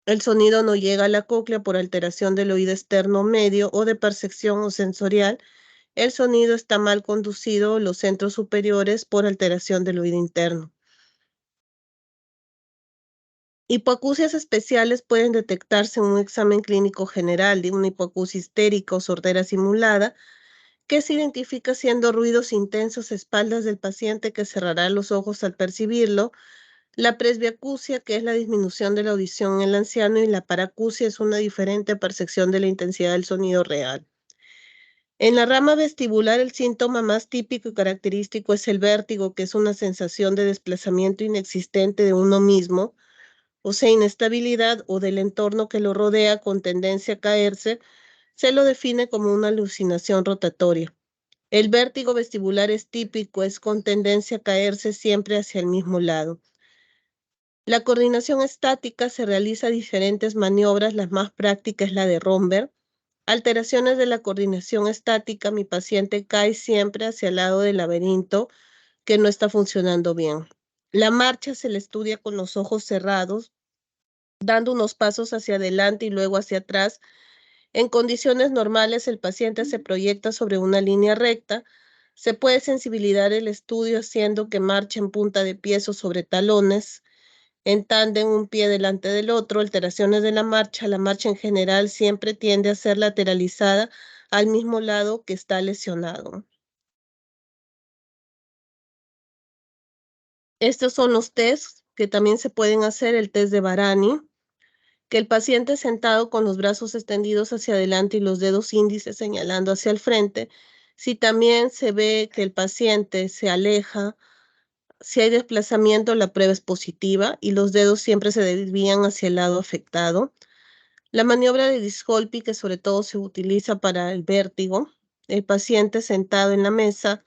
el sonido no llega a la cóclea por alteración del oído externo medio, o de percepción o sensorial, el sonido está mal conducido los centros superiores por alteración del oído interno. Hipoacusias especiales pueden detectarse en un examen clínico general de una hipoacusia histérica o sordera simulada, que se identifica haciendo ruidos intensos a espaldas del paciente, que cerrará los ojos al percibirlo. La presbiacusia, que es la disminución de la audición en el anciano, y la paracusia es una diferente percepción de la intensidad del sonido real. En la rama vestibular, el síntoma más típico y característico es el vértigo, que es una sensación de desplazamiento inexistente de uno mismo, o sea, inestabilidad o del entorno que lo rodea con tendencia a caerse. Se lo define como una alucinación rotatoria. El vértigo vestibular es típico, es con tendencia a caerse siempre hacia el mismo lado. La coordinación estática se realiza diferentes maniobras, la más práctica es la de Romberg. Alteraciones de la coordinación estática: mi paciente cae siempre hacia el lado del laberinto, que no está funcionando bien. La marcha se le estudia con los ojos cerrados, dando unos pasos hacia adelante y luego hacia atrás. En condiciones normales, el paciente se proyecta sobre una línea recta. Se puede sensibilizar el estudio haciendo que marche en punta de pies o sobre talones, en tándem, un pie delante del otro. Alteraciones de la marcha en general siempre tiende a ser lateralizada al mismo lado que está lesionado. Estos son los tests que también se pueden hacer: el test de Barani, que el paciente sentado con los brazos extendidos hacia adelante y los dedos índices señalando hacia el frente. Si también se ve que el paciente se aleja, si hay desplazamiento, la prueba es positiva y los dedos siempre se desvían hacia el lado afectado. La maniobra de Discolpi, que sobre todo se utiliza para el vértigo: el paciente sentado en la mesa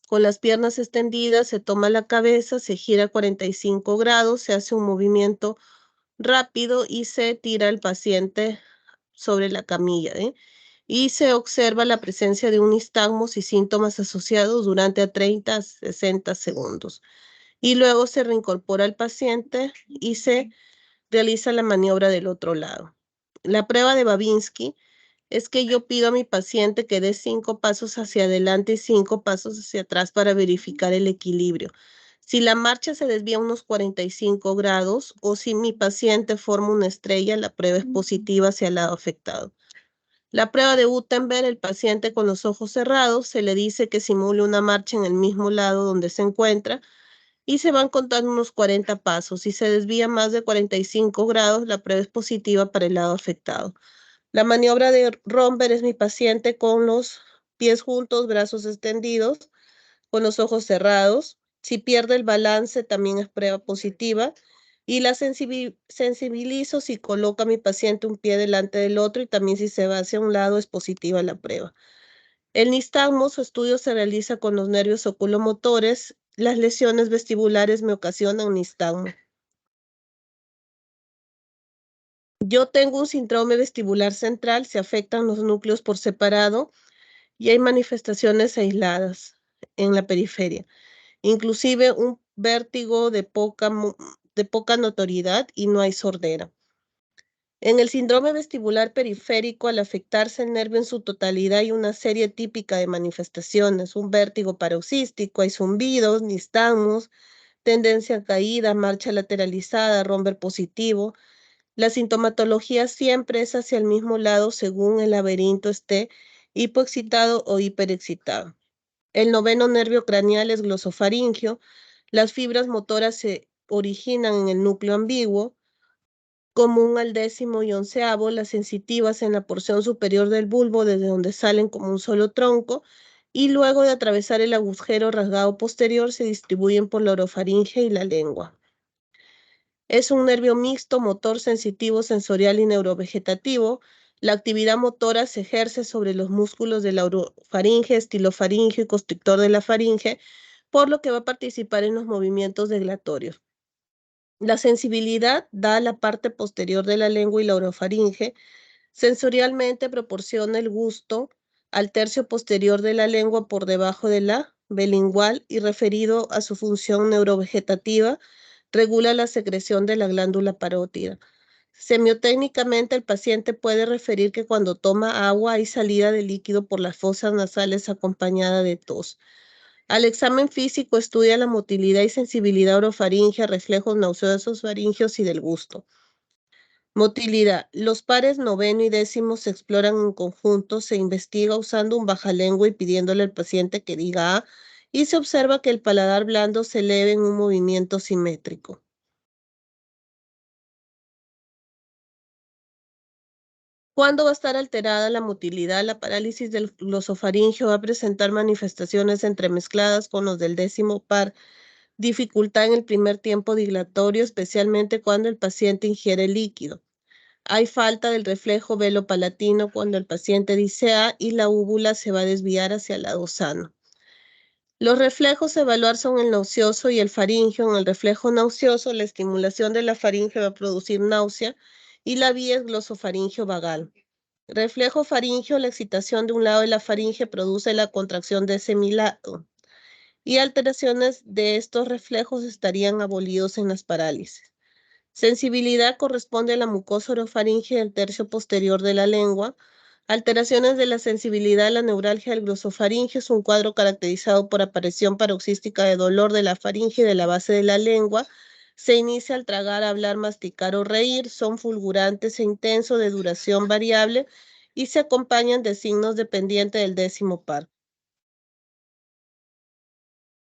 con las piernas extendidas, se toma la cabeza, se gira 45 grados, se hace un movimiento rápido y se tira el paciente sobre la camilla, y se observa la presencia de un nistagmos y síntomas asociados durante a 30 a 60 segundos. Y luego se reincorpora al paciente y se realiza la maniobra del otro lado. La prueba de Babinski es que yo pido a mi paciente que dé 5 pasos hacia adelante y 5 pasos hacia atrás para verificar el equilibrio. Si la marcha se desvía unos 45 grados o si mi paciente forma una estrella, la prueba es positiva hacia el lado afectado. La prueba de Gutenberg, el paciente con los ojos cerrados, se le dice que simule una marcha en el mismo lado donde se encuentra y se van contando unos 40 pasos. Si se desvía más de 45 grados, la prueba es positiva para el lado afectado. La maniobra de Romberg es mi paciente con los pies juntos, brazos extendidos, con los ojos cerrados. Si pierde el balance, también es prueba positiva. Y la sensibilizo si coloca a mi paciente un pie delante del otro y también si se va hacia un lado es positiva la prueba. El nistagmo, su estudio se realiza con los nervios oculomotores. Las lesiones vestibulares me ocasionan nistagmo. Yo tengo un síndrome vestibular central, se afectan los núcleos por separado y hay manifestaciones aisladas en la periferia, inclusive un vértigo de poca notoriedad y no hay sordera. En el síndrome vestibular periférico, al afectarse el nervio en su totalidad, hay una serie típica de manifestaciones, un vértigo paroxístico, hay zumbidos, nistagmos, tendencia a caída, marcha lateralizada, romber positivo. La sintomatología siempre es hacia el mismo lado según el laberinto esté hipoexcitado o hiperexcitado. El noveno nervio craneal es glosofaringio. Las fibras motoras se originan en el núcleo ambiguo, común al 10º y 11º, las sensitivas en la porción superior del bulbo, desde donde salen como un solo tronco, y luego de atravesar el agujero rasgado posterior se distribuyen por la orofaringe y la lengua. Es un nervio mixto, motor, sensitivo, sensorial y neurovegetativo. La actividad motora se ejerce sobre los músculos de la orofaringe, estilofaringio y constrictor de la faringe, por lo que va a participar en los movimientos deglatorios. La sensibilidad da a la parte posterior de la lengua y la orofaringe. Sensorialmente proporciona el gusto al tercio posterior de la lengua por debajo de la bilingual y referido a su función neurovegetativa, regula la secreción de la glándula parótida. Semiotécnicamente, el paciente puede referir que cuando toma agua hay salida de líquido por las fosas nasales acompañada de tos. Al examen físico estudia la motilidad y sensibilidad orofaringea, reflejos nauseosos faringeos y del gusto. Motilidad. Los pares noveno y décimo se exploran en conjunto, se investiga usando un bajalengua y pidiéndole al paciente que diga A, y se observa que el paladar blando se eleve en un movimiento simétrico. ¿Cuándo va a estar alterada la motilidad? La parálisis del glosofaringeo va a presentar manifestaciones entremezcladas con los del décimo par, dificultad en el primer tiempo dilatorio, especialmente cuando el paciente ingiere líquido. Hay falta del reflejo velo-palatino cuando el paciente dice A y la úvula se va a desviar hacia el lado sano. Los reflejos a evaluar son el nauseoso y el faríngeo. En el reflejo nauseoso, la estimulación de la faringe va a producir náusea y la vía es glosofaringeo vagal. Reflejo faríngeo, la excitación de un lado de la faringe produce la contracción de ese lado y alteraciones de estos reflejos estarían abolidos en las parálisis. Sensibilidad corresponde a la mucosa orofaringe del tercio posterior de la lengua. Alteraciones de la sensibilidad, la neuralgia del glosofaringeo es un cuadro caracterizado por aparición paroxística de dolor de la faringe y de la base de la lengua. Se inicia al tragar, hablar, masticar o reír. Son fulgurantes e intensos de duración variable y se acompañan de signos dependientes del décimo par.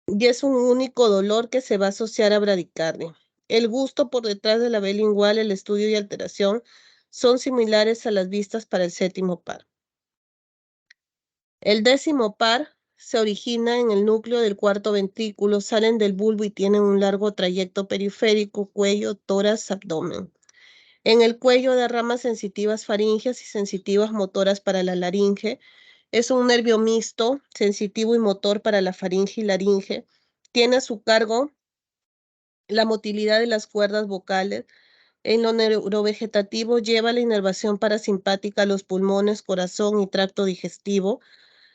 Y es un único dolor que se va a asociar a bradicardia. El gusto por detrás de la B lingual, el estudio y alteración son similares a las vistas para el séptimo par. El décimo par se origina en el núcleo del cuarto ventrículo, salen del bulbo y tienen un largo trayecto periférico, cuello, tórax, abdomen. En el cuello derramas sensitivas faringeas y sensitivas motoras para la laringe. Es un nervio mixto, sensitivo y motor para la faringe y laringe. Tiene a su cargo la motilidad de las cuerdas vocales, En lo neurovegetativo lleva la inervación parasimpática a los pulmones, corazón y tracto digestivo.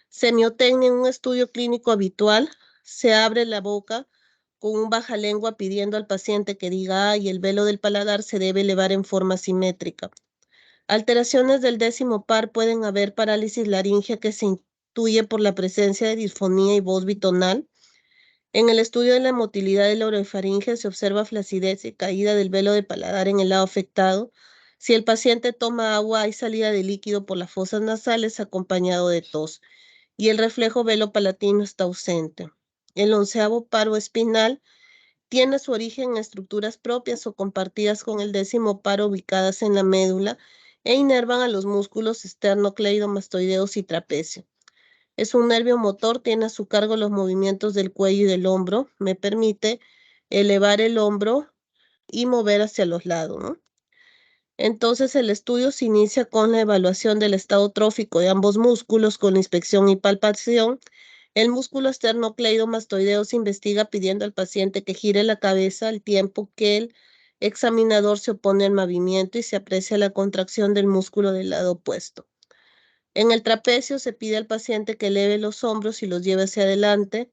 Semiotecnia en un estudio clínico habitual, se abre la boca con un baja lengua pidiendo al paciente que diga y el velo del paladar se debe elevar en forma simétrica. Alteraciones del décimo par pueden haber parálisis laringea que se intuye por la presencia de disfonía y voz bitonal. En el estudio de la motilidad de la orofaringe se observa flacidez y caída del velo del paladar en el lado afectado. Si el paciente toma agua, hay salida de líquido por las fosas nasales acompañado de tos y el reflejo velo-palatino está ausente. El 11º paro espinal tiene su origen en estructuras propias o compartidas con el 10º paro ubicadas en la médula e inervan a los músculos esternocleidomastoideos y trapecio. Es un nervio motor, tiene a su cargo los movimientos del cuello y del hombro. Me permite elevar el hombro y mover hacia los lados, ¿no? Entonces el estudio se inicia con la evaluación del estado trófico de ambos músculos con inspección y palpación. El músculo esternocleidomastoideo se investiga pidiendo al paciente que gire la cabeza al tiempo que el examinador se opone al movimiento y se aprecia la contracción del músculo del lado opuesto. En el trapecio se pide al paciente que eleve los hombros y los lleve hacia adelante.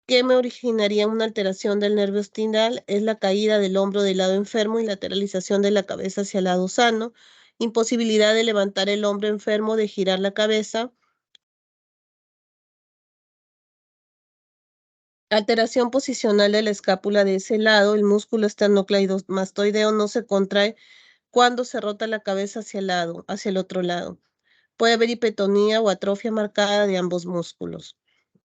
¿Qué me originaría una alteración del nervio espinal? Es la caída del hombro del lado enfermo y lateralización de la cabeza hacia el lado sano. Imposibilidad de levantar el hombro enfermo, de girar la cabeza. Alteración posicional de la escápula de ese lado. El músculo esternocleidomastoideo no se contrae cuando se rota la cabeza hacia el lado, hacia el otro lado. Puede haber hipetonía o atrofia marcada de ambos músculos.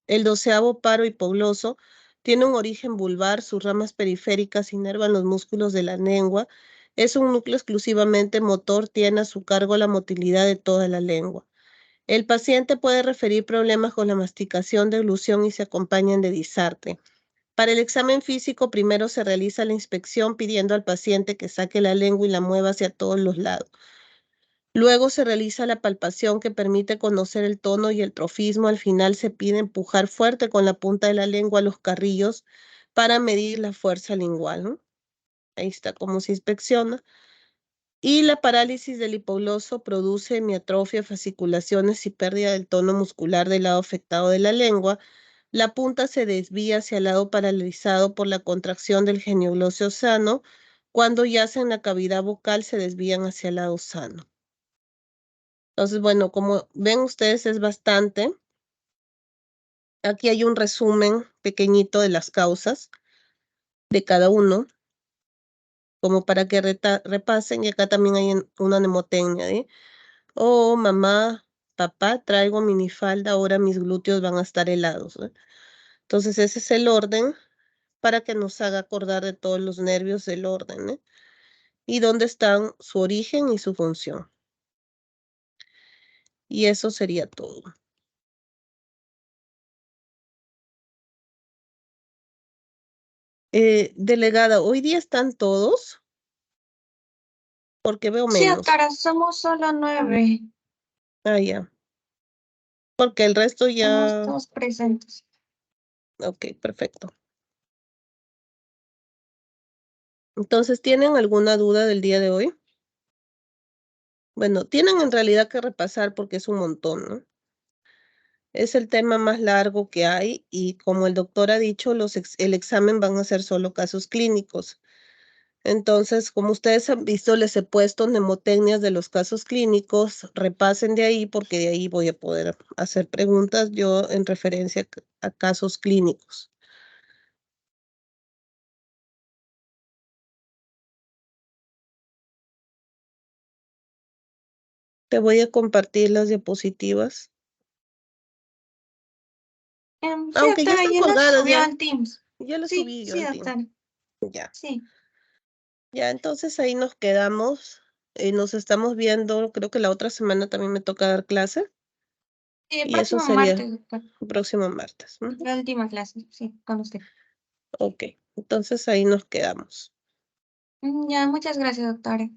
El 12º paro hipogloso tiene un origen vulvar, sus ramas periféricas inervan los músculos de la lengua. Es un núcleo exclusivamente motor, tiene a su cargo la motilidad de toda la lengua. El paciente puede referir problemas con la masticación, deglución y se acompañan de disarte. Para el examen físico, primero se realiza la inspección pidiendo al paciente que saque la lengua y la mueva hacia todos los lados. Luego se realiza la palpación que permite conocer el tono y el trofismo. Al final se pide empujar fuerte con la punta de la lengua a los carrillos para medir la fuerza lingual, ¿no? Ahí está cómo se inspecciona. Y la parálisis del hipogloso produce hemiatrofia, fasciculaciones y pérdida del tono muscular del lado afectado de la lengua. La punta se desvía hacia el lado paralizado por la contracción del genioglóseo sano. Cuando yace en la cavidad vocal se desvían hacia el lado sano. Entonces, bueno, como ven ustedes es bastante. Aquí hay un resumen pequeñito de las causas de cada uno, como para que repasen. Y acá también hay una mnemotecnia, ¿eh? Oh, mamá, papá, traigo minifalda, ahora mis glúteos van a estar helados, ¿eh? Entonces ese es el orden para que nos haga acordar de todos los nervios del orden, ¿eh? Y dónde están su origen y su función. Y eso sería todo. Delegada, ¿hoy día están todos? Porque veo Sí, menos. doctora, somos solo 9. Ah, ya. Porque el resto Somos ya... todos presentes. Ok, perfecto. Entonces, ¿tienen alguna duda del día de hoy? Bueno, tienen en realidad que repasar porque es un montón, ¿no? Es el tema más largo que hay y como el doctor ha dicho, el examen van a ser solo casos clínicos. Entonces, como ustedes han visto, les he puesto mnemotecnias de los casos clínicos. Repasen de ahí porque de ahí voy a poder hacer preguntas yo en referencia a casos clínicos. Te voy a compartir las diapositivas. Sí, Aunque ya doctora, están ya las colgadas, subió ya, al Teams. ya las Sí, subí yo sí, al team. doctora. Ya, Sí. ya, entonces ahí nos quedamos. Nos estamos viendo, creo que la otra semana también me toca dar clase. El Y eso próximo sería martes, doctor. el próximo martes. Ujú. La última clase, sí, con usted. Ok, entonces ahí nos quedamos. Ya, muchas gracias, doctora.